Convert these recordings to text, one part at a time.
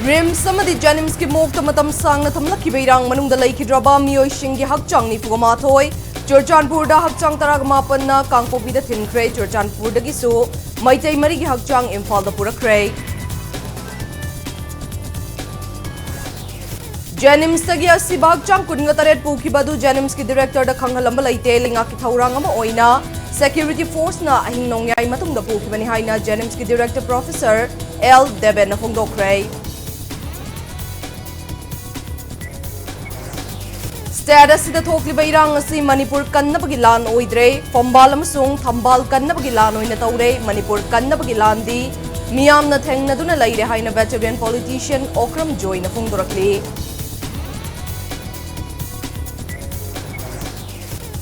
RIMS जेनिम्स की mock सांगना थमलखिबा इरांग मनुंगदा लैखिद्रबा मियोइसिंगी हक्चांग निफुगमाथोय चुरचानपुर हक्चांग तरागमापन्ना कांगपोपीदा थिनख्रे चुरचानपुरदगिसु मैतै मरिगी हक्चांग इम्फालदा पुरख्रे जेनिम्स तगी असिबा हक्चांग कुनगा तरेट पुखिबदु जेनिम्स की डायरेक्टर दा खंगहलंबा लैते लिंगा की थौरांग अमा ओइना सेक्यूरिटी फोर्स ना अहिंग नोंयाई मतुंगदा पुखिबनि हाइना जेनिम्स की डायरेक्टर प्रोफेसर एल देबेन फोंगदोख्रे स्टेट असिदा थोक्लिबा इरांग असि मणिपुर कन्नबगी लान ओइद्रे फंबाल अमसुंग थंबाल कन्नबगी लान ओइना तौरे मणिपुर कन्नबगी लानदी मियामना थेंगनदुना लैरे हाइना वेटरन पॉलिटिशियन ओक्रम जोइना फोंगदोरक्ली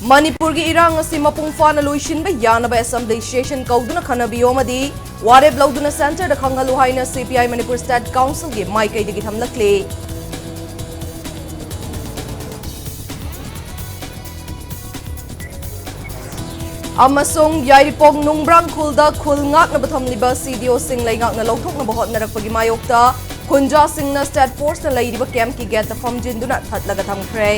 मणिपुर की इरांग असि मपुंग फाना लोइसिनबा यानबा असेंबली सेशन कौदुना खनबियोमदी वारेब लौदुना सेंटर दा खंगहलु हाइना सीपीआई मणिपुर स्टेट काउंसिल की माइकैदगी थमलक्ली याइरिपोंग नुंगब्रांग खुलदा खुल ngaknaba thamliba CDO sing leingakna lawthoknaba hotnarakpagi mayokta khunja singna state force na leiriba camp ki gate famjinduna thatlaga thamkhre